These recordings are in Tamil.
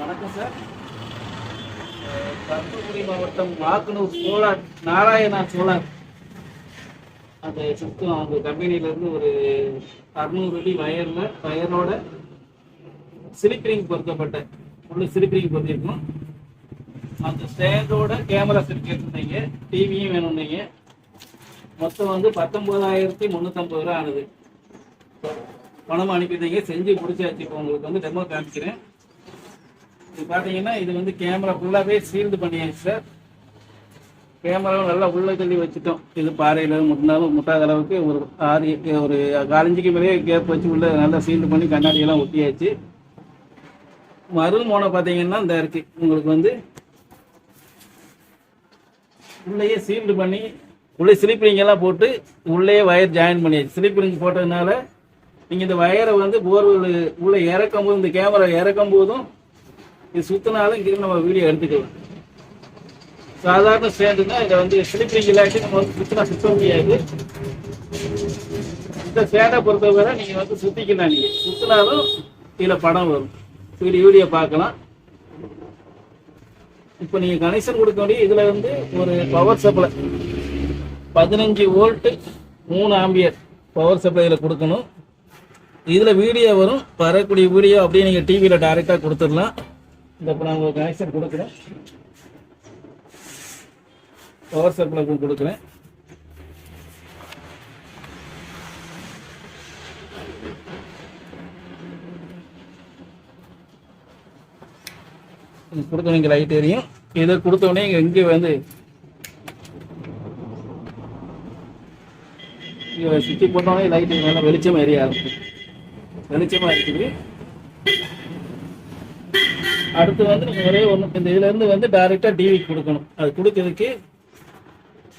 வணக்கம் சார். தூத்துக்குடி மாவட்டம் மாக்கனூர் சோலார் நாராயணா சோலார் அந்த சுத்தம் அந்த கம்பெனிலேருந்து ஒரு 600 அடி வயரோட ஸ்லிப்பரிங் பொருத்தப்பட்ட உள்ள ஸ்லிப்பரிங் பொருத்திருக்கணும். அந்த ஸ்டேண்டோட கேமரா செட் கேட்டிருந்தீங்க, டிவியும் வேணும்னீங்க. மொத்தம் வந்து 19,350 ரூபா ஆனது. பணம் அனுப்பிட்டீங்க, செஞ்சு முடிச்சாச்சு. இப்போ உங்களுக்கு வந்து டெமோ காமிக்கிறேன். இது பார்த்தீங்கன்னா இது வந்து கேமரா ஃபுல்லாகவே சீல்டு பண்ணியாச்சு சார். கேமராவும் நல்லா உள்ள தள்ளி வச்சுட்டோம். இது பாறையில் முட்டாத அளவுக்கு ஒரு 4 இன்ச்சுக்கு மேலேயே கேப் வச்சு உள்ள நல்லா சீல்டு பண்ணி கண்ணாடியெல்லாம் ஒட்டியாச்சு. மறு மோனை பார்த்தீங்கன்னா இந்த இருக்கு, உங்களுக்கு வந்து உள்ளேயே சீல்டு பண்ணி உள்ளே ஸ்லிப்பரிங் எல்லாம் போட்டு உள்ளே வயர் ஜாயின் பண்ணியாச்சு. ஸ்லிப்பரிங் போட்டதுனால நீங்கள் இந்த வயரை வந்து போர்வெல் உள்ள இறக்கும் போது, இந்த கேமரா இறக்கும் போதும் இது சுத்தினாலும் இங்கே நம்ம வீடியோ எடுத்துக்கலாம். சாதாரண ஸ்டேண்டுன்னா இதை வந்து ஸ்லிப்பரிங் இல்லாட்டி நம்ம வந்து சுத்த முடியாது. இந்த ஸ்டேண்டை பொறுத்தவரை நீங்கள் வந்து சுத்திக்கலாம். நீங்கள் சுத்தினாலும் இதில் படம் வரும், வீடியோ பார்க்கலாம். இப்போ நீங்கள் கனெக்ஷன் கொடுக்க வேண்டிய இதில் வந்து ஒரு power supply 15 volt 3 ampere power supply இதில் கொடுக்கணும். இதில் வீடியோ வரும், வரக்கூடிய வீடியோ அப்படியே நீங்கள் டிவியில் டைரெக்டாக கொடுத்துடலாம். இந்த இப்போ நான் உங்களுக்கு கனெக்ஷன் கொடுக்குறேன், பவர் சப்ளை கொடுக்குறேன். கொடுக்க நீங்கள் லைட் எரியும். இதை கொடுத்தோடனே இங்கே வந்து சுற்றி போட்டோடனே லைட்டு நல்லா வெளிச்சமாக எரிய ஆரம்பிக்கும். வெளிச்சமாக இருக்குது. அடுத்து வந்து நீங்கள் ஒரே ஒன்று, இந்த இதுலேருந்து வந்து டைரெக்டாக டிவிக்கு கொடுக்கணும். அது கொடுக்கறதுக்கு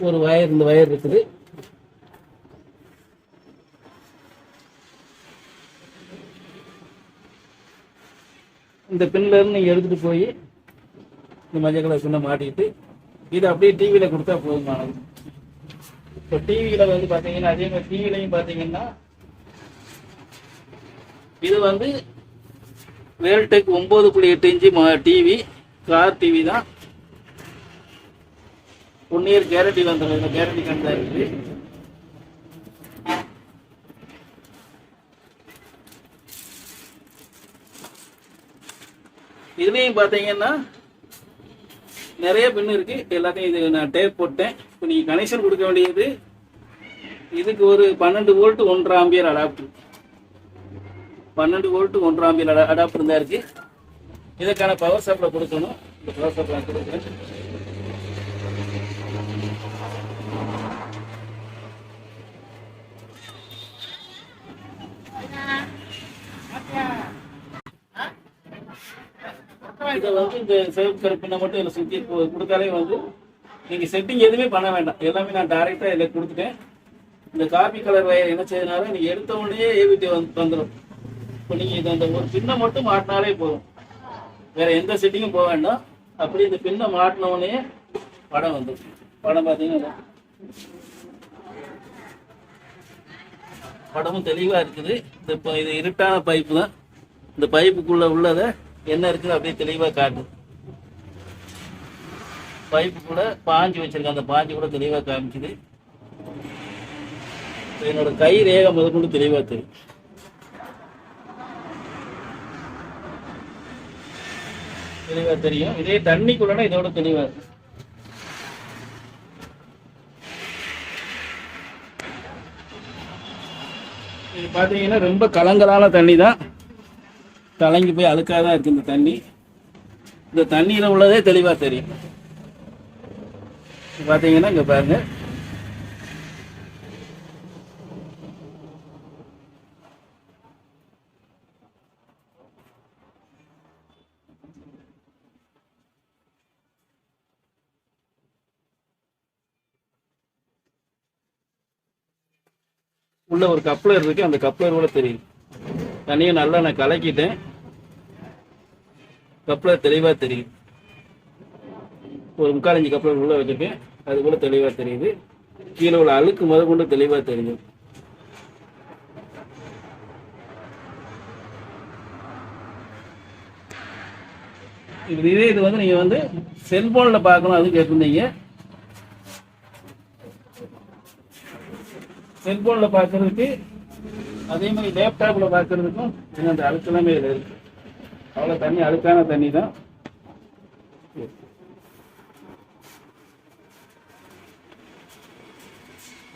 ஒரு வயர், இந்த வயர் இருக்குது. இந்த பின்லேருந்து நீங்கள் எடுத்துகிட்டு போய் இந்த மஞ்சள் கலர் பின்னை மாட்டிட்டு இதை அப்படியே டிவியில் கொடுத்தா போதுமானது. இப்போ டிவியில் வந்து பார்த்தீங்கன்னா அதே மாதிரி டிவிலையும் பார்த்தீங்கன்னா இது வந்து Vel Tech 9.8 inch TV, car TV தான். 1 இயர் கேரண்டி வந்துடும். இந்த கேரண்டி கார்டு தான் இருக்குது. இதுலேயும் பார்த்தீங்கன்னா நிறைய பின்னு இருக்கு. எல்லாத்தையும் இது நான் டேப் போட்டேன். இப்போ நீங்கள் கனெக்ஷன் கொடுக்க வேண்டியது இதுக்கு ஒரு 12 volt 1.5 ampere adapter. 12 volt 1.5 ampere adapter தான் இருக்கு. இதுக்கான பவர் சப்ளை கொடுக்கணும். இந்த பவர் சப்ளை கொடுக்குறேன். இதை வந்து இந்த சேவ் கருப்பினை மட்டும் இதில் சுற்றி கொடுத்தாலே வந்து நீங்கள் செட்டிங் எதுவுமே பண்ண வேண்டாம். எல்லாமே நான் டைரெக்டாக இதில் கொடுத்துட்டேன். இந்த காபி கலர் வயர் என்ன செய்யறதுனால நீங்கள் எடுத்த உடனே ஏவிடி வந்துடும். இப்போ நீங்கள் இதை அந்த ஒரு பின்னை மட்டும் மாட்டினாலே போதும், வேற எந்த செட்டிங்கும் போக வேண்டாம். அப்படி இந்த பின்னை மாட்டின உடனே படம் வந்துடும். படம் பார்த்தீங்கன்னா படமும் தெளிவாக இருக்குது. இப்போ இது இருட்டான பைப்பு தான். இந்த பைப்புக்குள்ளே உள்ளதை என்ன இருக்குது அப்படியே தெளிவாக காட்டுது. பைப்பு கூட பாஞ்சு வச்சிருக்கேன், அந்த பாஞ்சு கூட தெளிவாக காமிக்குது. என்னோட கை ரேகை முதற்கொண்டு தெளிவாக தெரியும். தெளிவாக தெரியும். இதே தண்ணிக்குள்ளனா இதோட தெளிவாக இருக்கு. இது பார்த்தீங்கன்னா ரொம்ப கலங்கலான தண்ணி தான், கலங்கி போய் அழுக்காக தான் இருக்குது இந்த தண்ணி. இந்த தண்ணியில் உள்ளதே தெளிவாக தெரியும். பார்த்தீங்கன்னா இங்கே பாருங்க, உள்ள ஒரு கப்ளர் இருக்கு. அந்த கப்ளர் கூட தெரியும். தண்ணியை நல்லா நான் கலக்கிட்டேன், கப்ளர் தெளிவாக தெரியுது. ஒரு 3/4 இன்ச்சு கப்ளர் உள்ள வச்சுருக்கேன், அது கூட தெளிவாக தெரியுது. கீழே உள்ள அழுக்கு முதற்கொண்டு தெளிவாக தெரியும். இது வந்து நீங்கள் வந்து செல்ஃபோனில் பார்க்கணும் அதுவும் கேட்டிருந்தீங்க. செல்ஃபோனில் பார்க்குறதுக்கு அதே மாதிரி லேப்டாப்பில் பார்க்குறதுக்கும் அந்த அழுக்கெல்லாமே இதில் இருக்குது. அவ்வளோ தண்ணி அழுக்கான தண்ணி தான்.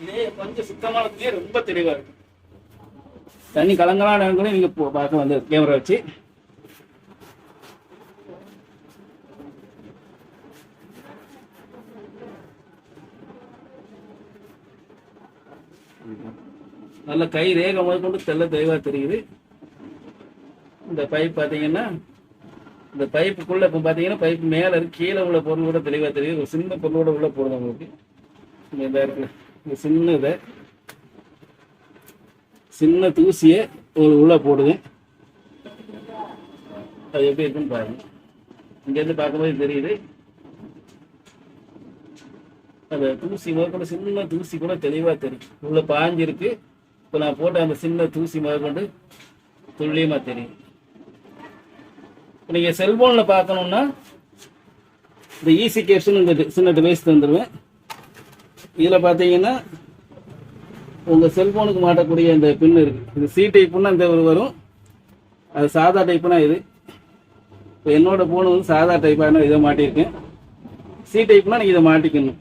இதே கொஞ்சம் சுத்தமானதுலேயே ரொம்ப தெளிவாக இருக்கும். தண்ணி கலங்கலான இடங்களும் நீங்கள் பார்க்க வந்து கேமரா வச்சு நல்ல கை ரேகை முதற்கொண்டு தெளிவாக தெரியுது. இந்த பைப் பார்த்தீங்கன்னா இந்த பைப்புக்குள்ளே இப்போ பார்த்தீங்கன்னா பைப்பு மேலே இருக்கு, கீழே உள்ள பொருள் கூட தெளிவாக தெரியுது. ஒரு சின்ன பொருளோட உள்ள போடுது உங்களுக்கு. இந்த இருக்குல்ல இந்த சின்ன தூசியை உள்ளே போடுது. அது எப்படி இருக்குன்னு பாருங்க. இங்கேருந்து பார்க்கும்போது தெரியுது. அந்த தூசி முதற்கொண்டு சின்ன தூசி கூட தெளிவாக தெரியும். உள்ள பாஞ்சிருக்கு. இப்போ நான் போட்ட அந்த சின்ன தூசி முதற்கொண்டு துல்லியமாக தெரியும். இப்போ நீங்கள் செல்ஃபோனில் பார்க்கணுன்னா இந்த ஈஸி கேப்ஸ்னு இந்த சின்ன டிவைஸ் தந்துடுவேன். இதில் பார்த்தீங்கன்னா உங்கள் செல்ஃபோனுக்கு மாட்டக்கூடிய இந்த பின் இருக்குது. இது சி டைப்புன்னா இந்த வரும், அது சாதா டைப்புனா இது. இப்போ என்னோட ஃபோனு வந்து சாதா டைப்பாக இதை மாட்டியிருக்கேன். சி டைப்னா நீங்கள் இதை மாட்டிக்கணும்.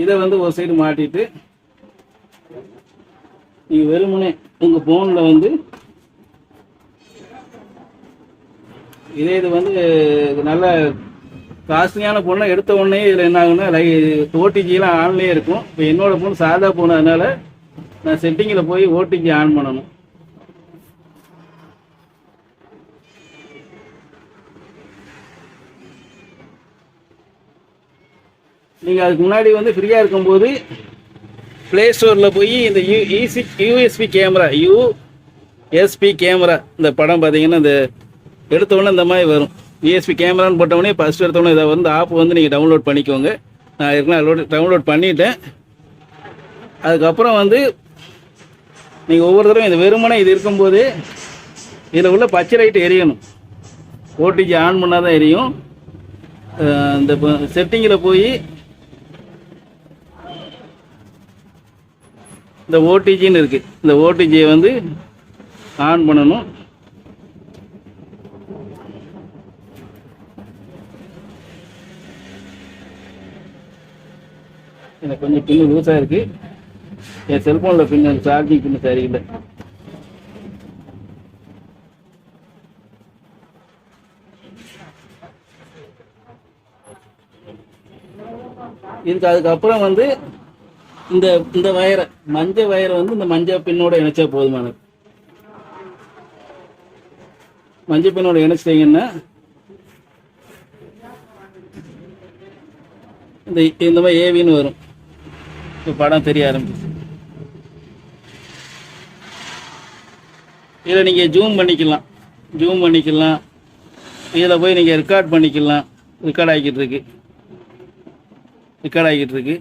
இதை வந்து ஒரு சைடு மாட்டிட்டு நீங்கள் வெறுமனே உங்கள் ஃபோனில் வந்து இது வந்து நல்ல காஸ்ட்லியான ஃபோன்லாம் எடுத்த உடனே இதில் என்ன ஆகுன்னா ஓடிஜிலாம் ஆன்லேயே இருக்கும். இப்போ என்னோட ஃபோன் சாதா ஃபோன், அதனால நான் செட்டிங்கில் போய் ஓடிஜி ஆன் பண்ணணும். நீங்கள் அதுக்கு முன்னாடி வந்து ஃப்ரீயாக இருக்கும்போது ப்ளே ஸ்டோரில் போய் இந்த யூஎஸ்பி கேமரா இந்த படம் பார்த்தீங்கன்னா இந்த எடுத்தோடனே இந்த மாதிரி வரும். யூஎஸ்பி கேமரான்னு போட்டோடனே ஃபஸ்ட்டு எடுத்தோடனே இதை வந்து ஆப் வந்து நீங்கள் டவுன்லோட் பண்ணிக்கோங்க. நான் ஏற்கனவே டவுன்லோட் பண்ணிட்டேன். அதுக்கப்புறம் வந்து நீங்கள் ஒவ்வொரு தடவையும் இந்த வெறுமனை இது இருக்கும்போது இதில் உள்ள பச்சை லைட்டு எரியணும். ஓடிஜி ஆன் பண்ணால் தான் எரியும். இந்த செட்டிங்கில் போய் இந்த ஓடிஜின்னு இருக்குது, இந்த ஓடிஜியை வந்து ஆன் பண்ணணும். எனக்கு கொஞ்சம் பின்னு லூஸாக இருக்குது. என் செல்ஃபோனில் பின்னு சார்ஜிங் பின்னு சரியில்லை. இதுக்கு அதுக்கப்புறம் வந்து இந்த வயரை மஞ்சள் வயரை வந்து இந்த மஞ்சள் பின்னோட இணைச்சா போதுமானது. மஞ்சள் பின்னோட இணைச்சிட்டிங்கன்னா இந்த மாதிரி ஏவின்னு வரும். இப்போ படம் தெரிய ஆரம்பிச்சு. இதில் நீங்கள் ஜூம் பண்ணிக்கலாம். இதில் போய் நீங்கள் ரெக்கார்ட் பண்ணிக்கலாம். ரெக்கார்ட் ஆகிக்கிட்டு இருக்கு.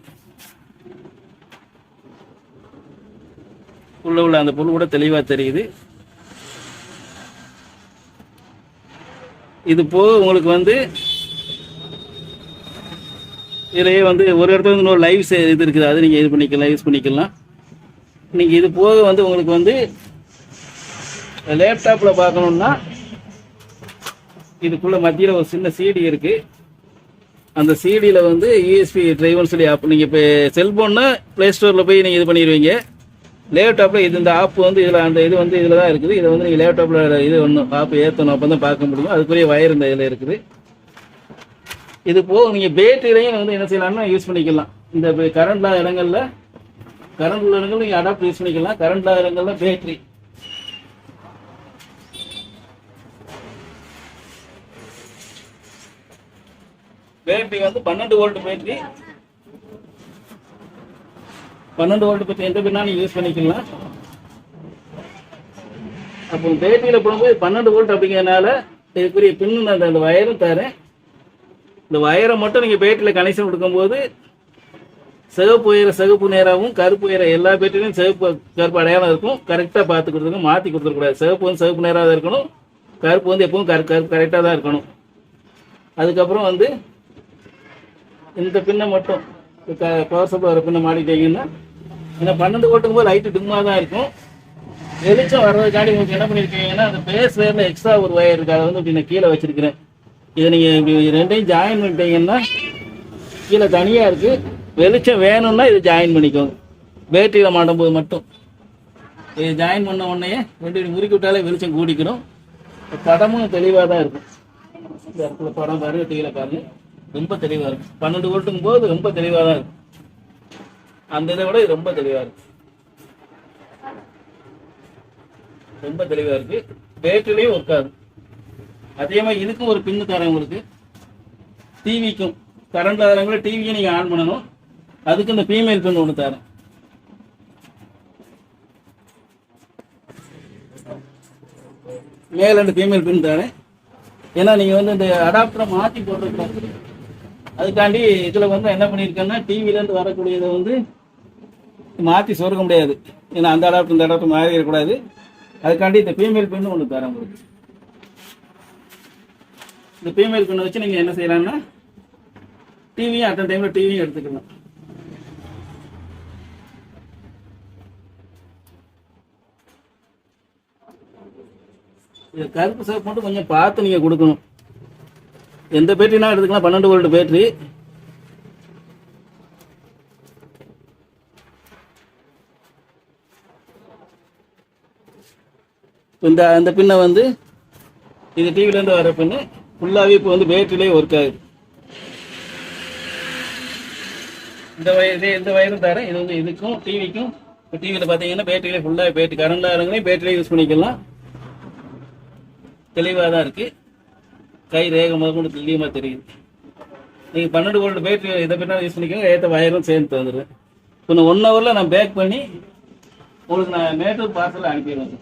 உள்ள அந்த பொருள் கூட தெளிவாக தெரியுது. இது போக உங்களுக்கு வந்து இதிலேயே வந்து ஒரு இடத்துல வந்து இன்னொரு லைவ் இது இருக்குது, அது நீங்கள் யூஸ் பண்ணிக்கலாம். நீங்கள் இது போக வந்து உங்களுக்கு வந்து லேப்டாப்பில் பார்க்கணுன்னா இதுக்குள்ளே மத்தியில் ஒரு சின்ன சிடி இருக்குது. அந்த சிடியில் வந்து யூஎஸ்பி டிரைவர்னு சொல்லி ஆப். நீங்கள் இப்போ செல்ஃபோன்னா ப்ளே ஸ்டோரில் போய் நீங்கள் இது பண்ணிடுவீங்க. லேப்டாப்பில் இந்த ஆப் வந்து இதில் அந்த இது வந்து இதில் தான் இருக்குது. இதை வந்து நீங்கள் லேப்டாப்பில் இது ஒன்றும் ஆப் ஏற்றணும், அப்போ தான் பார்க்க முடியும். அதுக்குரிய வயர் இந்த இதில் இருக்குது. இது போக நீங்கள் பேட்டரியிலையும் வந்து என்ன செய்யலாம்னா யூஸ் பண்ணிக்கலாம். இந்த கரண்ட் இல்லாத இடங்களில் நீங்கள் அடாப்டர் யூஸ் பண்ணிக்கலாம். கரண்ட் இல்லாத இடங்களில் பேட்டரி வந்து 12 வோல்ட் பேட்டரி. 12 வோல்ட் பற்றி எந்த பின்னாலும் யூஸ் பண்ணிக்கலாம். அப்போ பேட்டரியில் போடும்போது 12 வோல்ட் அப்படிங்கிறதுனால இதுக்குரிய பின்னு அந்த வயரும் தரேன். இந்த வயரை மட்டும் நீங்கள் பேட்டரியில் கனெக்ஷன் கொடுக்கும்போது சிவப்பு நேராகவும் கருப்பு உயர எல்லா பேட்டரியிலும் கருப்பு அடையாளம் இருக்கும். கரெக்டாக பார்த்து கொடுத்துருங்க, மாற்றி கொடுத்துடக்கூடாது. சிவப்பு நேராக இருக்கணும், கருப்பு வந்து எப்பவும் கருப்பு கரெக்டாக தான் இருக்கணும். அதுக்கப்புறம் வந்து இந்த பின்னை மட்டும் பவர் சப்ளை வர பின்னை மாட்டிட்டீங்கன்னா, ஏன்னா 12 வோல்ட்டுக்கும் போது லைட்டு டிம்மாக தான் இருக்கும். வெளிச்சம் வர்றதுக்காண்டி உங்களுக்கு என்ன பண்ணியிருக்கீங்கன்னா, அந்த பேஸ் வேரில் எக்ஸ்ட்ரா ஒரு ஒயர் இருக்குது, அதை வந்து இப்படி நான் கீழே வச்சுருக்கிறேன். இதை நீங்கள் இப்படி ரெண்டையும் ஜாயின் பண்ணிட்டீங்கன்னா கீழே தனியாக இருக்குது. வெளிச்சம் வேணும்னா இது ஜாயின் பண்ணிக்கோங்க. பேட்டரியில் மாட்டும்போது மட்டும் இதை ஜாயின் பண்ண உடனே ரெண்டு முறுக்கி விட்டாலே வெளிச்சம் கூடிக்கணும். படமும் தெளிவாக தான் இருக்கும். இந்த இடத்துல படம் பாருங்க, டிவியில் பாருங்க, ரொம்ப தெளிவாக இருக்கும். 12 வோல்ட்டுக்கும் போது ரொம்ப தெளிவாக தான் இருக்கும். அந்த இதை விட இது ரொம்ப தெளிவாக இருக்கு, ரொம்ப தெளிவாக இருக்கு. பேட்டரிலையும் ஒர்க் ஆகும். அதே மாதிரி இதுக்கும் ஒரு பின்னு தரேன் உங்களுக்கு. டிவிக்கும் கரண்ட் ஆகிறவங்கள டிவியை நீங்கள் ஆன் பண்ணணும். அதுக்கு இந்த ஃபீமேல் பின் ஒன்று தரேன். மேல் அண்ட் ஃபீமேல் பின் தரேன். ஏன்னா நீங்கள் வந்து இந்த அடாப்டரை மாற்றி போட்டிருக்காங்க. அதுக்காண்டி இதில் வந்து என்ன பண்ணியிருக்கேன்னா, டிவிலேருந்து வரக்கூடியதை வந்து மாற்றி சொருக்க முடியாது. ஏன்னா அந்த அடாப்டர் இந்த அடாப்டர் மாறிடக்கூடாது. அதுக்காண்டி இந்த ஃபீமேல் பின்னு ஒன்று தரேன் உங்களுக்கு. இந்த ஃபீமேல் பின்னை வச்சு நீங்கள் என்ன செய்யலாம்னா, டிவியும் அட்டன் டைமில் டிவியும் எடுத்துக்கலாம். இது கருப்பு சிவப்பு மட்டும் கொஞ்சம் பார்த்து நீங்கள் கொடுக்கணும். எந்த பேட்டரினா எடுத்துக்கலாம், 12 வோல்ட் பேட்டரி. இந்த பின்னை வந்து இது டிவிலேருந்து வர பின்னு ஃபுல்லாகவே இப்போ வந்து பேட்டரியிலே ஒர்க் ஆகுது. இந்த வயரும் தரேன். இது வந்து இதுக்கும் டிவிக்கும். இப்போ டிவியில் பார்த்தீங்கன்னா பேட்டரியிலே ஃபுல்லாக பேட்டரி கரண்டில் இறங்குனே பேட்டரியிலே யூஸ் பண்ணிக்கலாம். தெளிவாக தான் இருக்குது. கை ரேகம் முதல் கொண்டு தெளிவாக தெரியுது. நீங்கள் 12 வோல்ட் பேட்டரி இதை பின்னால் யூஸ் பண்ணிக்கோங்க. ஏற்ற வயரும் சேர்ந்து வந்துடுறேன். இப்போ 1 ஹவரில் நான் பேக் பண்ணி உங்களுக்கு நான் மேட்டூர் பார்சலில் அனுப்பிடுவேன்.